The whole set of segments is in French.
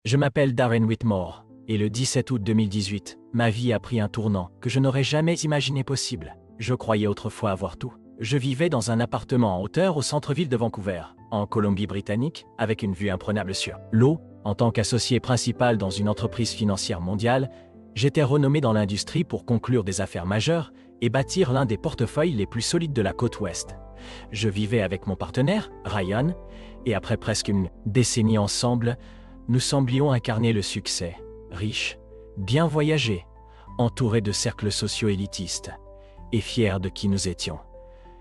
Je m'appelle Darren Whitmore, et le 17 août 2018, ma vie a pris un tournant que je n'aurais jamais imaginé possible. Je croyais autrefois avoir tout. Je vivais dans un appartement en hauteur au centre-ville de Vancouver, en Colombie-Britannique, avec une vue imprenable sur l'eau. En tant qu'associé principal dans une entreprise financière mondiale, j'étais renommé dans l'industrie pour conclure des affaires majeures et bâtir l'un des portefeuilles les plus solides de la côte ouest. Je vivais avec mon partenaire, Ryan, et après presque une décennie ensemble, nous semblions incarner le succès, riches, bien voyagés, entourés de cercles sociaux élitistes, et fiers de qui nous étions.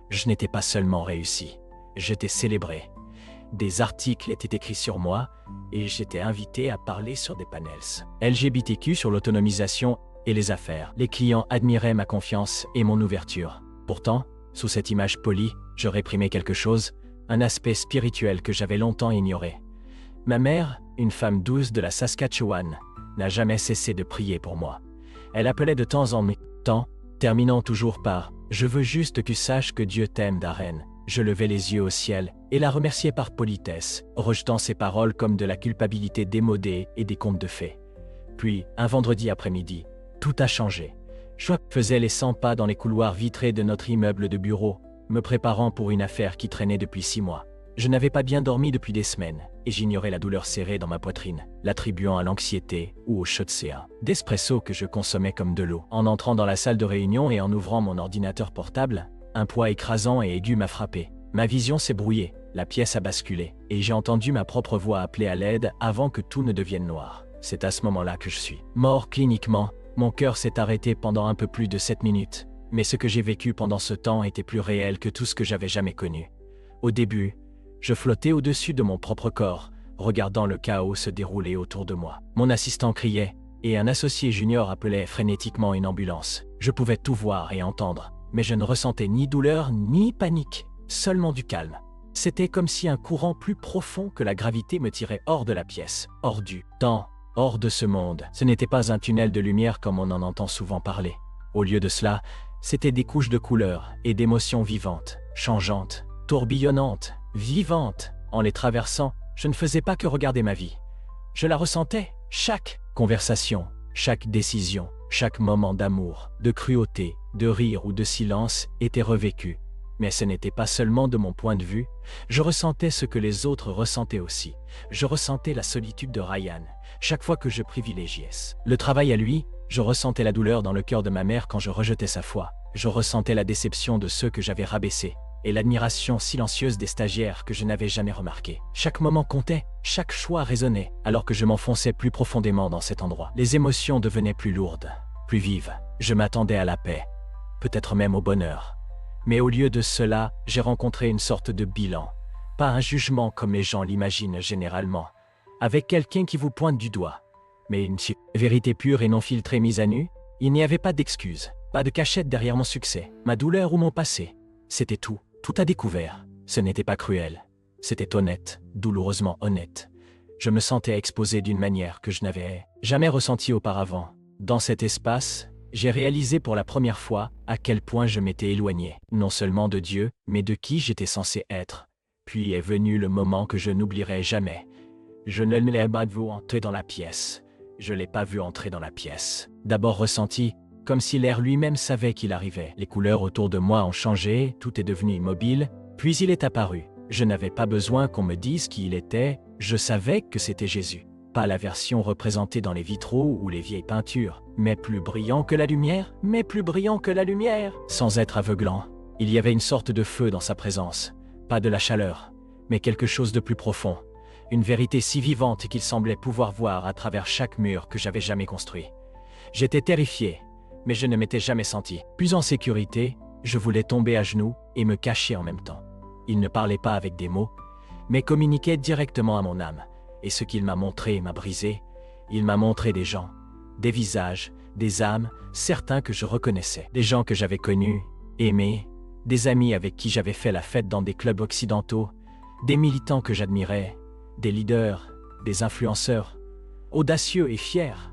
Je n'étais pas seulement réussi, j'étais célébré. Des articles étaient écrits sur moi, et j'étais invité à parler sur des panels LGBTQ sur l'autonomisation et les affaires. Les clients admiraient ma confiance et mon ouverture. Pourtant, sous cette image polie, je réprimais quelque chose, un aspect spirituel que j'avais longtemps ignoré. Ma mère, une femme douce de la Saskatchewan, n'a jamais cessé de prier pour moi. Elle appelait de temps en temps, terminant toujours par « Je veux juste que tu saches que Dieu t'aime, Darren ». Je levai les yeux au ciel et la remerciai par politesse, rejetant ces paroles comme de la culpabilité démodée et des contes de fées. Puis, un vendredi après-midi, tout a changé. Je faisais les 100 pas dans les couloirs vitrés de notre immeuble de bureau, me préparant pour une affaire qui traînait depuis 6 mois. Je n'avais pas bien dormi depuis des semaines, et j'ignorais la douleur serrée dans ma poitrine, l'attribuant à l'anxiété ou au shot d'espresso que je consommais comme de l'eau. En entrant dans la salle de réunion et en ouvrant mon ordinateur portable, un poids écrasant et aigu m'a frappé. Ma vision s'est brouillée, la pièce a basculé, et j'ai entendu ma propre voix appeler à l'aide avant que tout ne devienne noir. C'est à ce moment-là que je suis mort cliniquement. Mon cœur s'est arrêté pendant un peu plus de 7 minutes, mais ce que j'ai vécu pendant ce temps était plus réel que tout ce que j'avais jamais connu. Au début, je flottais au-dessus de mon propre corps, regardant le chaos se dérouler autour de moi. Mon assistant criait, et un associé junior appelait frénétiquement une ambulance. Je pouvais tout voir et entendre, mais je ne ressentais ni douleur ni panique, seulement du calme. C'était comme si un courant plus profond que la gravité me tirait hors de la pièce, hors du temps, hors de ce monde. Ce n'était pas un tunnel de lumière comme on en entend souvent parler. Au lieu de cela, c'était des couches de couleurs et d'émotions vivantes, changeantes, tourbillonnantes, vivantes. En les traversant, je ne faisais pas que regarder ma vie. Je la ressentais, chaque conversation, chaque décision, chaque moment d'amour, de cruauté, de rire ou de silence était revécu. Mais ce n'était pas seulement de mon point de vue, je ressentais ce que les autres ressentaient aussi. Je ressentais la solitude de Ryan, chaque fois que je privilégiais le travail à lui. Je ressentais la douleur dans le cœur de ma mère quand je rejetais sa foi. Je ressentais la déception de ceux que j'avais rabaissés, et l'admiration silencieuse des stagiaires que je n'avais jamais remarqués. Chaque moment comptait, chaque choix résonnait, alors que je m'enfonçais plus profondément dans cet endroit. Les émotions devenaient plus lourdes, plus vives. Je m'attendais à la paix, peut-être même au bonheur. Mais au lieu de cela, j'ai rencontré une sorte de bilan. Pas un jugement comme les gens l'imaginent généralement, avec quelqu'un qui vous pointe du doigt. Mais une vérité pure et non filtrée mise à nu. Il n'y avait pas d'excuses, pas de cachette derrière mon succès, ma douleur ou mon passé. C'était tout à découvert. Ce n'était pas cruel, c'était honnête, douloureusement honnête. Je me sentais exposé d'une manière que je n'avais jamais ressentie auparavant. Dans cet espace, j'ai réalisé pour la première fois à quel point je m'étais éloigné, non seulement de Dieu, mais de qui j'étais censé être. Puis est venu le moment que je n'oublierai jamais. Je ne l'ai pas vu entrer dans la pièce. Je ne l'ai pas vu entrer dans la pièce. D'abord ressenti, comme si l'air lui-même savait qu'il arrivait. Les couleurs autour de moi ont changé, tout est devenu immobile, puis il est apparu. Je n'avais pas besoin qu'on me dise qui il était, je savais que c'était Jésus. Pas la version représentée dans les vitraux ou les vieilles peintures, mais plus brillant que la lumière, sans être aveuglant. Il y avait une sorte de feu dans sa présence, pas de la chaleur, mais quelque chose de plus profond. Une vérité si vivante qu'il semblait pouvoir voir à travers chaque mur que j'avais jamais construit. J'étais terrifié, mais je ne m'étais jamais senti plus en sécurité. Je voulais tomber à genoux et me cacher en même temps. Il ne parlait pas avec des mots, mais communiquait directement à mon âme. Et ce qu'il m'a montré m'a brisé. Il m'a montré des gens, des visages, des âmes, certains que je reconnaissais. Des gens que j'avais connus, aimés, des amis avec qui j'avais fait la fête dans des clubs occidentaux, des militants que j'admirais, des leaders, des influenceurs, audacieux et fiers.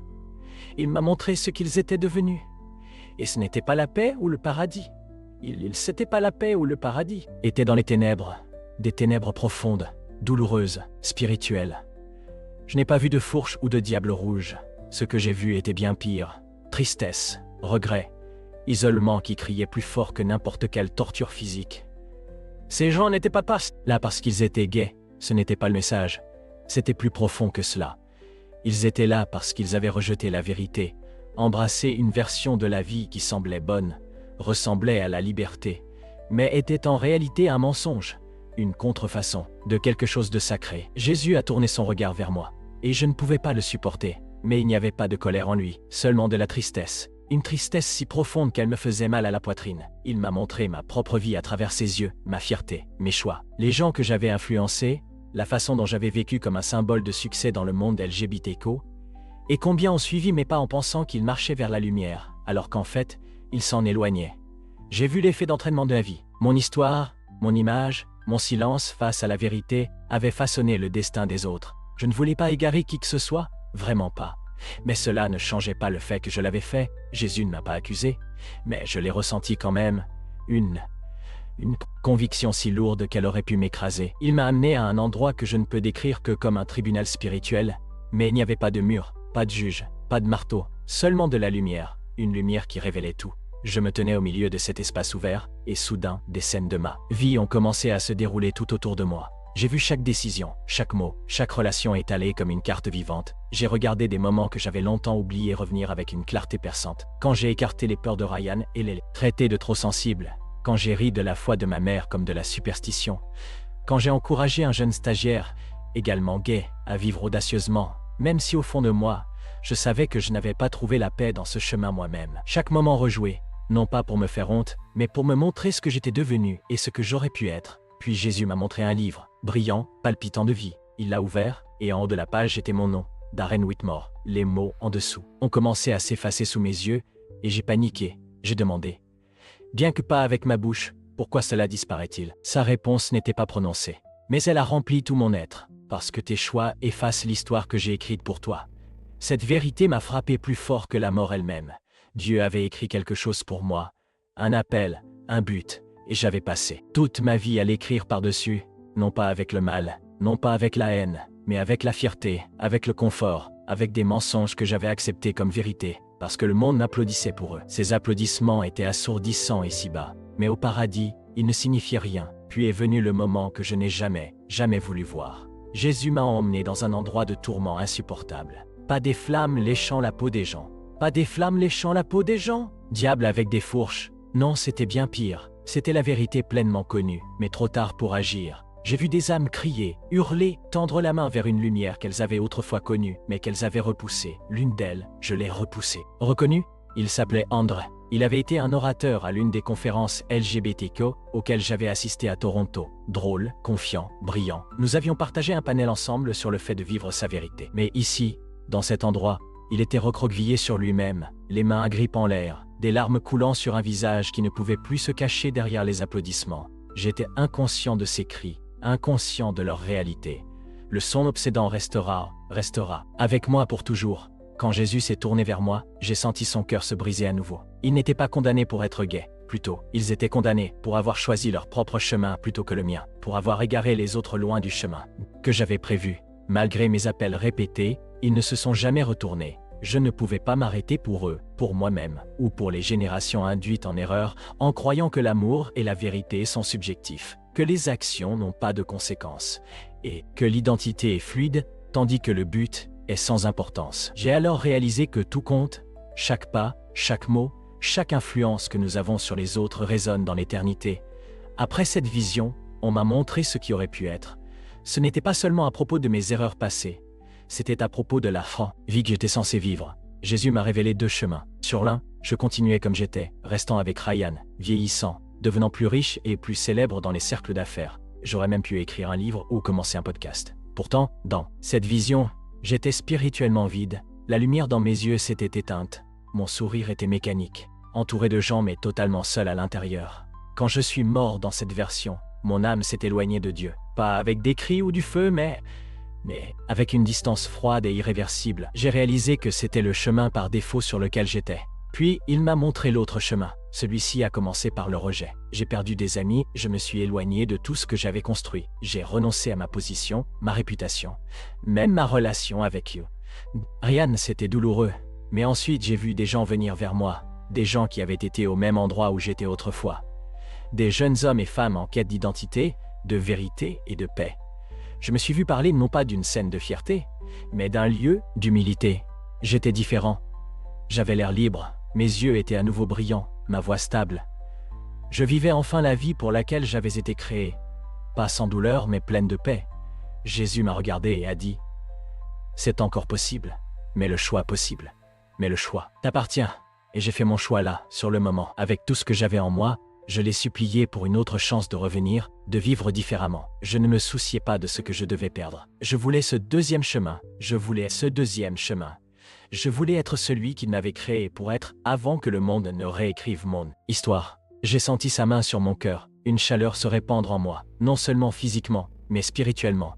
Il m'a montré ce qu'ils étaient devenus. Et ce n'était pas la paix ou le paradis. C'était pas la paix ou le paradis. Était dans les ténèbres, des ténèbres profondes, douloureuses, spirituelles. Je n'ai pas vu de fourche ou de diable rouge. Ce que j'ai vu était bien pire. Tristesse, regret, isolement qui criait plus fort que n'importe quelle torture physique. Ces gens n'étaient pas là parce qu'ils étaient gays. Ce n'était pas le message. C'était plus profond que cela. Ils étaient là parce qu'ils avaient rejeté la vérité, embrassé une version de la vie qui semblait bonne, ressemblait à la liberté, mais était en réalité un mensonge, une contrefaçon de quelque chose de sacré. Jésus a tourné son regard vers moi, et je ne pouvais pas le supporter, mais il n'y avait pas de colère en lui, seulement de la tristesse. Une tristesse si profonde qu'elle me faisait mal à la poitrine. Il m'a montré ma propre vie à travers ses yeux, ma fierté, mes choix, les gens que j'avais influencés, la façon dont j'avais vécu comme un symbole de succès dans le monde LGBTQ, et combien ont suivi mes pas en pensant qu'ils marchaient vers la lumière, alors qu'en fait, ils s'en éloignaient. J'ai vu l'effet d'entraînement de la vie. Mon histoire, mon image, mon silence face à la vérité avaient façonné le destin des autres. Je ne voulais pas égarer qui que ce soit, vraiment pas. Mais cela ne changeait pas le fait que je l'avais fait. Jésus ne m'a pas accusé, mais je l'ai ressenti quand même. Une conviction si lourde qu'elle aurait pu m'écraser. Il m'a amené à un endroit que je ne peux décrire que comme un tribunal spirituel, mais il n'y avait pas de mur, pas de juge, pas de marteau, seulement de la lumière, une lumière qui révélait tout. Je me tenais au milieu de cet espace ouvert, et soudain, des scènes de ma vie ont commencé à se dérouler tout autour de moi. J'ai vu chaque décision, chaque mot, chaque relation étalée comme une carte vivante. J'ai regardé des moments que j'avais longtemps oubliés revenir avec une clarté perçante. Quand j'ai écarté les peurs de Ryan et les traités de trop sensibles. Quand j'ai ri de la foi de ma mère comme de la superstition. Quand j'ai encouragé un jeune stagiaire, également gay, à vivre audacieusement, même si au fond de moi, je savais que je n'avais pas trouvé la paix dans ce chemin moi-même. Chaque moment rejoué, non pas pour me faire honte, mais pour me montrer ce que j'étais devenu et ce que j'aurais pu être. Puis Jésus m'a montré un livre, brillant, palpitant de vie. Il l'a ouvert, et en haut de la page était mon nom, Darren Whitmore. Les mots en dessous ont commencé à s'effacer sous mes yeux, et j'ai paniqué. J'ai demandé, bien que pas avec ma bouche, pourquoi cela disparaît-il? Sa réponse n'était pas prononcée. Mais elle a rempli tout mon être, parce que tes choix effacent l'histoire que j'ai écrite pour toi. Cette vérité m'a frappé plus fort que la mort elle-même. Dieu avait écrit quelque chose pour moi, un appel, un but, et j'avais passé toute ma vie à l'écrire par-dessus, non pas avec le mal, non pas avec la haine, mais avec la fierté, avec le confort, avec des mensonges que j'avais acceptés comme vérité, parce que le monde m'applaudissait pour eux. Ces applaudissements étaient assourdissants ici-bas, mais au paradis, ils ne signifiaient rien. Puis est venu le moment que je n'ai jamais voulu voir. Jésus m'a emmené dans un endroit de tourment insupportable. Pas des flammes léchant la peau des gens. Pas des flammes léchant la peau des gens? Diable avec des fourches. Non, c'était bien pire. C'était la vérité pleinement connue, mais trop tard pour agir. J'ai vu des âmes crier, hurler, tendre la main vers une lumière qu'elles avaient autrefois connue, mais qu'elles avaient repoussée. L'une d'elles, je l'ai repoussée. Reconnu? Il s'appelait André. Il avait été un orateur à l'une des conférences LGBTQ auxquelles j'avais assisté à Toronto. Drôle, confiant, brillant. Nous avions partagé un panel ensemble sur le fait de vivre sa vérité. Mais ici, dans cet endroit, il était recroquevillé sur lui-même, les mains agrippant l'air, des larmes coulant sur un visage qui ne pouvait plus se cacher derrière les applaudissements. J'étais inconscient de ses cris, inconscient de leur réalité. Le son obsédant restera avec moi pour toujours. Quand Jésus s'est tourné vers moi, j'ai senti son cœur se briser à nouveau. Ils n'étaient pas condamnés pour être gays, plutôt, ils étaient condamnés pour avoir choisi leur propre chemin plutôt que le mien, pour avoir égaré les autres loin du chemin que j'avais prévu. Malgré mes appels répétés, ils ne se sont jamais retournés. Je ne pouvais pas m'arrêter pour eux, pour moi-même, ou pour les générations induites en erreur, en croyant que l'amour et la vérité sont subjectifs, que les actions n'ont pas de conséquences, et que l'identité est fluide, tandis que le but est sans importance. J'ai alors réalisé que tout compte, chaque pas, chaque mot, chaque influence que nous avons sur les autres résonne dans l'éternité. Après cette vision, on m'a montré ce qui aurait pu être. Ce n'était pas seulement à propos de mes erreurs passées, c'était à propos de la vie que j'étais censé vivre. Jésus m'a révélé deux chemins. Sur l'un, je continuais comme j'étais, restant avec Ryan, vieillissant, devenant plus riche et plus célèbre dans les cercles d'affaires. J'aurais même pu écrire un livre ou commencer un podcast. Pourtant, dans cette vision, j'étais spirituellement vide. La lumière dans mes yeux s'était éteinte. Mon sourire était mécanique, entouré de gens mais totalement seul à l'intérieur. Quand je suis mort dans cette version, mon âme s'est éloignée de Dieu. Pas avec des cris ou du feu, mais avec une distance froide et irréversible. J'ai réalisé que c'était le chemin par défaut sur lequel j'étais. Puis, il m'a montré l'autre chemin, Celui-ci a commencé par le rejet. J'ai perdu des amis, je me suis éloigné de tout ce que j'avais construit. J'ai renoncé à ma position, ma réputation, même ma relation avec eux. Ryan, c'était douloureux. Mais ensuite, j'ai vu des gens venir vers moi, des gens qui avaient été au même endroit où j'étais autrefois. Des jeunes hommes et femmes en quête d'identité, de vérité et de paix. Je me suis vu parler non pas d'une scène de fierté, mais d'un lieu d'humilité. J'étais différent. J'avais l'air libre, mes yeux étaient à nouveau brillants, ma voix stable. Je vivais enfin la vie pour laquelle j'avais été créé, pas sans douleur mais pleine de paix. Jésus m'a regardé et a dit « C'est encore possible, mais le choix possible. Mais le choix t'appartient. » Et j'ai fait mon choix là, sur le moment, avec tout ce que j'avais en moi. Je l'ai supplié pour une autre chance de revenir, de vivre différemment. Je ne me souciais pas de ce que je devais perdre. Je voulais ce deuxième chemin. Je voulais ce deuxième chemin. Je voulais être celui qu'il m'avait créé pour être avant que le monde ne réécrive mon histoire. J'ai senti sa main sur mon cœur, une chaleur se répandre en moi, non seulement physiquement, mais spirituellement.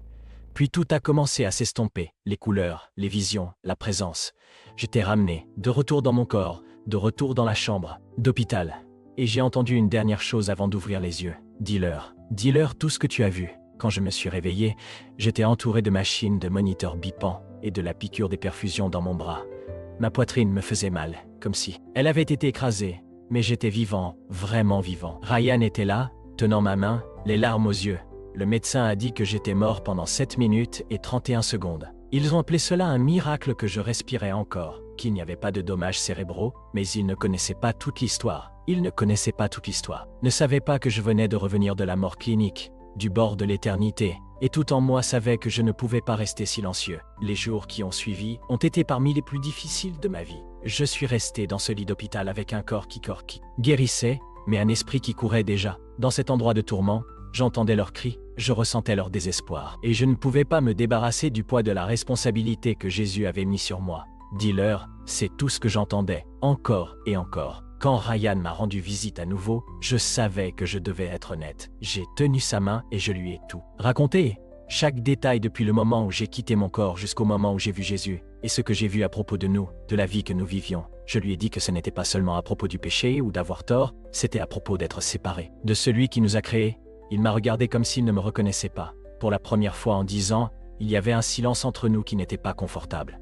Puis tout a commencé à s'estomper, les couleurs, les visions, la présence. J'étais ramené, de retour dans mon corps, de retour dans la chambre, d'hôpital. Et j'ai entendu une dernière chose avant d'ouvrir les yeux. Dis-leur tout ce que tu as vu. Quand je me suis réveillé, j'étais entouré de machines, de moniteurs bipants et de la piqûre des perfusions dans mon bras. Ma poitrine me faisait mal, comme si elle avait été écrasée. Mais j'étais vivant, vraiment vivant. Ryan était là, tenant ma main, les larmes aux yeux. Le médecin a dit que j'étais mort pendant 7 minutes et 31 secondes. Ils ont appelé cela un miracle que je respirais encore, qu'il n'y avait pas de dommages cérébraux, mais ils ne connaissaient pas toute l'histoire. Ils ne connaissaient pas toute l'histoire, ne savaient pas que je venais de revenir de la mort clinique, du bord de l'éternité, et tout en moi savait que je ne pouvais pas rester silencieux. Les jours qui ont suivi ont été parmi les plus difficiles de ma vie. Je suis resté dans ce lit d'hôpital avec un corps qui guérissait, mais un esprit qui courait déjà. Dans cet endroit de tourment, j'entendais leurs cris, je ressentais leur désespoir, et je ne pouvais pas me débarrasser du poids de la responsabilité que Jésus avait mis sur moi. Dis-leur, c'est tout ce que j'entendais, encore et encore. Quand Ryan m'a rendu visite à nouveau, je savais que je devais être honnête. J'ai tenu sa main et je lui ai tout raconté. Chaque détail depuis le moment où j'ai quitté mon corps jusqu'au moment où j'ai vu Jésus, et ce que j'ai vu à propos de nous, de la vie que nous vivions. Je lui ai dit que ce n'était pas seulement à propos du péché ou d'avoir tort, c'était à propos d'être séparés de celui qui nous a créés. Il m'a regardé comme s'il ne me reconnaissait pas. Pour la première fois en 10 ans, il y avait un silence entre nous qui n'était pas confortable.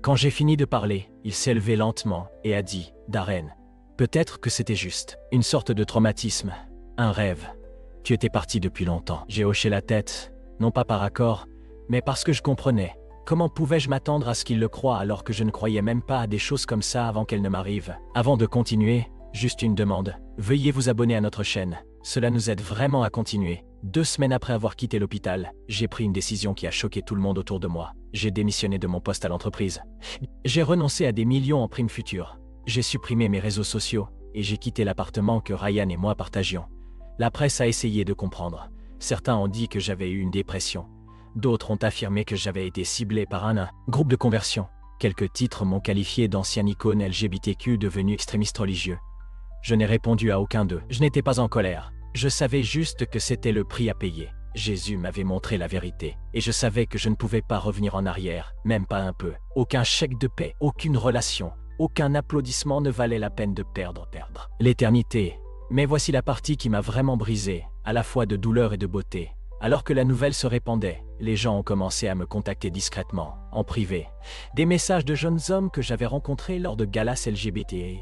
Quand j'ai fini de parler, il s'est levé lentement et a dit « Darren, peut-être que c'était juste, une sorte de traumatisme, un rêve. Tu étais parti depuis longtemps. » J'ai hoché la tête, non pas par accord, mais parce que je comprenais. Comment pouvais-je m'attendre à ce qu'il le croie alors que je ne croyais même pas à des choses comme ça avant qu'elles ne m'arrivent? Avant de continuer, juste une demande. Veuillez vous abonner à notre chaîne. Cela nous aide vraiment à continuer. 2 semaines après avoir quitté l'hôpital, j'ai pris une décision qui a choqué tout le monde autour de moi. J'ai démissionné de mon poste à l'entreprise. J'ai renoncé à des millions en primes futures. J'ai supprimé mes réseaux sociaux et j'ai quitté l'appartement que Ryan et moi partagions. La presse a essayé de comprendre. Certains ont dit que j'avais eu une dépression. D'autres ont affirmé que j'avais été ciblé par un groupe de conversion. Quelques titres m'ont qualifié d'ancien icône LGBTQ devenu extrémiste religieux. Je n'ai répondu à aucun d'eux. Je n'étais pas en colère. Je savais juste que c'était le prix à payer. Jésus m'avait montré la vérité, et je savais que je ne pouvais pas revenir en arrière, même pas un peu. Aucun chèque de paix, aucune relation, aucun applaudissement ne valait la peine de perdre l'éternité. Mais voici la partie qui m'a vraiment brisé, à la fois de douleur et de beauté. Alors que la nouvelle se répandait, les gens ont commencé à me contacter discrètement, en privé. Des messages de jeunes hommes que j'avais rencontrés lors de galas LGBT,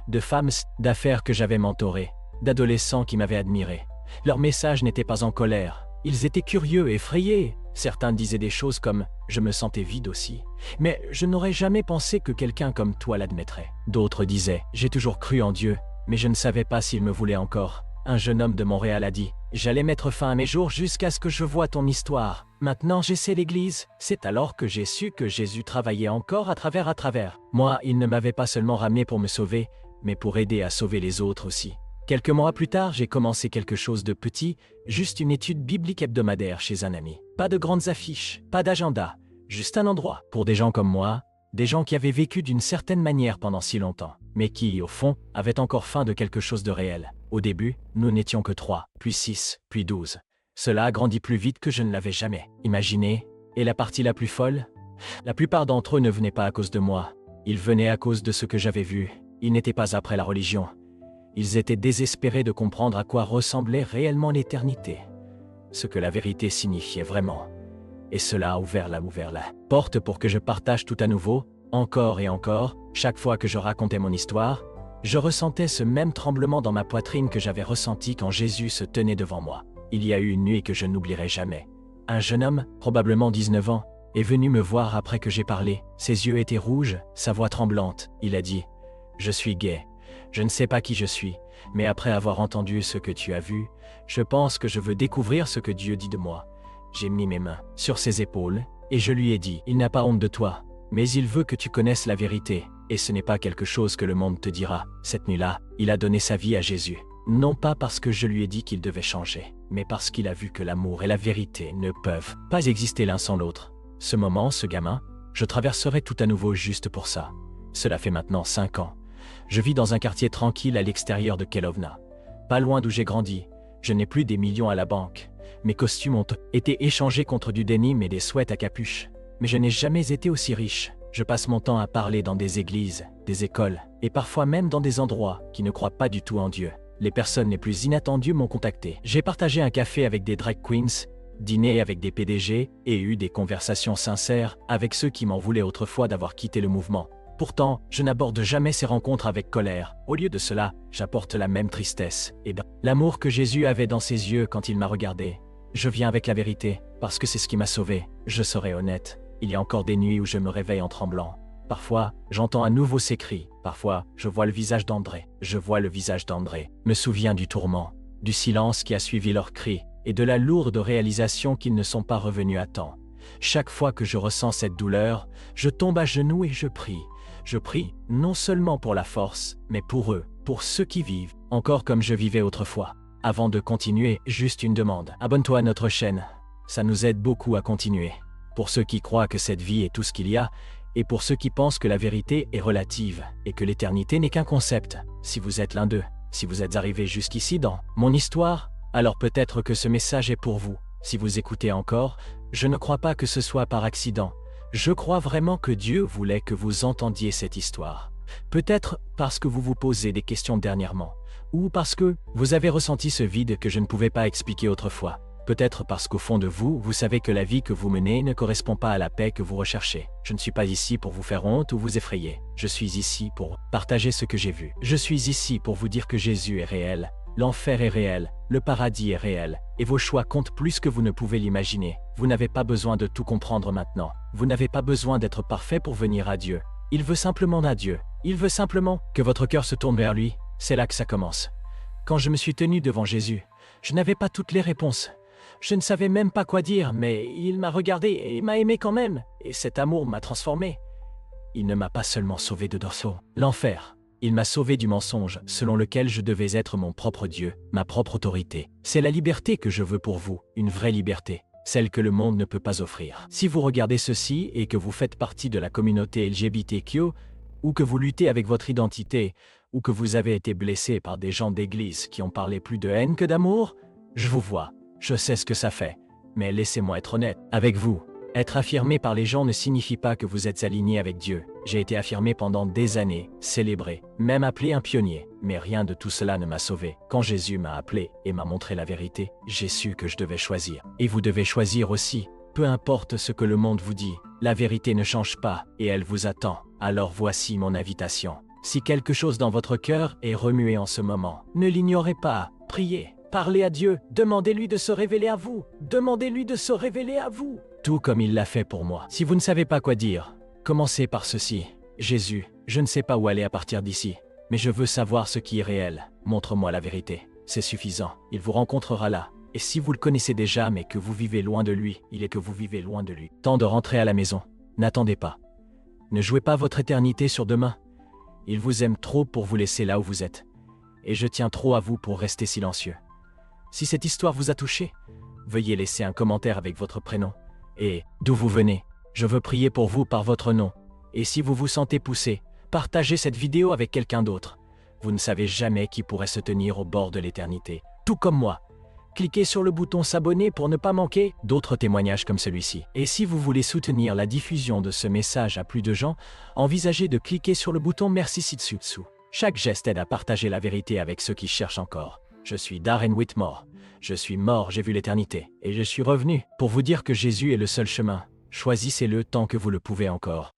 de femmes d'affaires que j'avais mentorées, d'adolescents qui m'avaient admiré. Leurs messages n'étaient pas en colère, ils étaient curieux, effrayés. Certains disaient des choses comme « je me sentais vide aussi ». Mais je n'aurais jamais pensé que quelqu'un comme toi l'admettrait. D'autres disaient « j'ai toujours cru en Dieu, mais je ne savais pas s'il me voulait encore ». Un jeune homme de Montréal a dit « J'allais mettre fin à mes jours jusqu'à ce que je voie ton histoire. Maintenant j'essaie l'Église. » C'est alors que j'ai su que Jésus travaillait encore à travers. Moi, il ne m'avait pas seulement ramené pour me sauver, mais pour aider à sauver les autres aussi. Quelques mois plus tard, j'ai commencé quelque chose de petit, juste une étude biblique hebdomadaire chez un ami. Pas de grandes affiches, pas d'agenda, juste un endroit pour des gens comme moi, des gens qui avaient vécu d'une certaine manière pendant si longtemps, mais qui, au fond, avaient encore faim de quelque chose de réel. Au début, nous n'étions que 3, puis 6, puis 12. Cela a grandi plus vite que je ne l'avais jamais imaginé. Et la partie la plus folle? La plupart d'entre eux ne venaient pas à cause de moi. Ils venaient à cause de ce que j'avais vu. Ils n'étaient pas après la religion. Ils étaient désespérés de comprendre à quoi ressemblait réellement l'éternité, ce que la vérité signifiait vraiment. Et cela a ouvert la porte pour que je partage tout à nouveau, encore et encore. Chaque fois que je racontais mon histoire, je ressentais ce même tremblement dans ma poitrine que j'avais ressenti quand Jésus se tenait devant moi. Il y a eu une nuit que je n'oublierai jamais. Un jeune homme, probablement 19 ans, est venu me voir après que j'ai parlé. Ses yeux étaient rouges, sa voix tremblante. Il a dit « Je suis gay. Je ne sais pas qui je suis, mais après avoir entendu ce que tu as vu, je pense que je veux découvrir ce que Dieu dit de moi. » J'ai mis mes mains sur ses épaules et je lui ai dit « Il n'a pas honte de toi, mais il veut que tu connaisses la vérité, et ce n'est pas quelque chose que le monde te dira. » Cette nuit-là, il a donné sa vie à Jésus. Non pas parce que je lui ai dit qu'il devait changer, mais parce qu'il a vu que l'amour et la vérité ne peuvent pas exister l'un sans l'autre. Ce moment, ce gamin, je traverserai tout à nouveau juste pour ça. Cela fait maintenant 5 ans. Je vis dans un quartier tranquille à l'extérieur de Kelovna. Pas loin d'où j'ai grandi. Je n'ai plus des millions à la banque. Mes costumes ont été échangés contre du denim et des sweats à capuche. Mais je n'ai jamais été aussi riche. Je passe mon temps à parler dans des églises, des écoles, et parfois même dans des endroits qui ne croient pas du tout en Dieu. Les personnes les plus inattendues m'ont contacté. J'ai partagé un café avec des drag queens, dîné avec des PDG et eu des conversations sincères avec ceux qui m'en voulaient autrefois d'avoir quitté le mouvement. Pourtant, je n'aborde jamais ces rencontres avec colère. Au lieu de cela, j'apporte la même tristesse et l'amour que Jésus avait dans ses yeux quand il m'a regardé. Je viens avec la vérité, parce que c'est ce qui m'a sauvé. Je serai honnête, il y a encore des nuits où je me réveille en tremblant. Parfois, j'entends à nouveau ces cris. Parfois, je vois le visage d'André. Me souviens du tourment, du silence qui a suivi leurs cris et de la lourde réalisation qu'ils ne sont pas revenus à temps. Chaque fois que je ressens cette douleur, je tombe à genoux et je prie. Je prie non seulement pour la force, mais pour eux, pour ceux qui vivent, encore comme je vivais autrefois. Avant de continuer, juste une demande. Abonne-toi à notre chaîne. Ça nous aide beaucoup à continuer. Pour ceux qui croient que cette vie est tout ce qu'il y a, et pour ceux qui pensent que la vérité est relative et que l'éternité n'est qu'un concept. Si vous êtes l'un d'eux, si vous êtes arrivé jusqu'ici dans mon histoire, alors peut-être que ce message est pour vous. Si vous écoutez encore, je ne crois pas que ce soit par accident. Je crois vraiment que Dieu voulait que vous entendiez cette histoire. Peut-être parce que vous vous posez des questions dernièrement, ou parce que vous avez ressenti ce vide que je ne pouvais pas expliquer autrefois. Peut-être parce qu'au fond de vous, vous savez que la vie que vous menez ne correspond pas à la paix que vous recherchez. Je ne suis pas ici pour vous faire honte ou vous effrayer. Je suis ici pour partager ce que j'ai vu. Je suis ici pour vous dire que Jésus est réel, l'enfer est réel, le paradis est réel, et vos choix comptent plus que vous ne pouvez l'imaginer. Vous n'avez pas besoin de tout comprendre maintenant. Vous n'avez pas besoin d'être parfait pour venir à Dieu. Il veut simplement à Dieu. Il veut simplement que votre cœur se tourne vers lui. C'est là que ça commence. Quand je me suis tenu devant Jésus, je n'avais pas toutes les réponses. Je ne savais même pas quoi dire, mais il m'a regardé et m'a aimé quand même. Et cet amour m'a transformé. Il ne m'a pas seulement sauvé de l'enfer. Il m'a sauvé du mensonge selon lequel je devais être mon propre Dieu, ma propre autorité. C'est la liberté que je veux pour vous, une vraie liberté, celle que le monde ne peut pas offrir. Si vous regardez ceci et que vous faites partie de la communauté LGBTQ, ou que vous luttez avec votre identité, ou que vous avez été blessé par des gens d'église qui ont parlé plus de haine que d'amour, je vous vois. Je sais ce que ça fait, mais laissez-moi être honnête avec vous. Être affirmé par les gens ne signifie pas que vous êtes aligné avec Dieu. J'ai été affirmé pendant des années, célébré, même appelé un pionnier, mais rien de tout cela ne m'a sauvé. Quand Jésus m'a appelé et m'a montré la vérité, j'ai su que je devais choisir. Et vous devez choisir aussi. Peu importe ce que le monde vous dit, la vérité ne change pas et elle vous attend. Alors voici mon invitation. Si quelque chose dans votre cœur est remué en ce moment, ne l'ignorez pas, priez. Parlez à Dieu, demandez-lui de se révéler à vous. Demandez-lui de se révéler à vous. Tout comme il l'a fait pour moi. Si vous ne savez pas quoi dire, commencez par ceci. Jésus, je ne sais pas où aller à partir d'ici, mais je veux savoir ce qui est réel. Montre-moi la vérité. C'est suffisant. Il vous rencontrera là. Et si vous le connaissez déjà, mais que vous vivez loin de lui, il est que vous vivez loin de lui. Temps de rentrer à la maison. N'attendez pas. Ne jouez pas votre éternité sur demain. Il vous aime trop pour vous laisser là où vous êtes. Et je tiens trop à vous pour rester silencieux. Si cette histoire vous a touché, veuillez laisser un commentaire avec votre prénom. Et d'où vous venez, je veux prier pour vous par votre nom. Et si vous vous sentez poussé, partagez cette vidéo avec quelqu'un d'autre. Vous ne savez jamais qui pourrait se tenir au bord de l'éternité, tout comme moi. Cliquez sur le bouton s'abonner pour ne pas manquer d'autres témoignages comme celui-ci. Et si vous voulez soutenir la diffusion de ce message à plus de gens, envisagez de cliquer sur le bouton merci ci-dessous. Chaque geste aide à partager la vérité avec ceux qui cherchent encore. Je suis Darren Whitmore. Je suis mort, j'ai vu l'éternité. Et je suis revenu pour vous dire que Jésus est le seul chemin. Choisissez-le tant que vous le pouvez encore.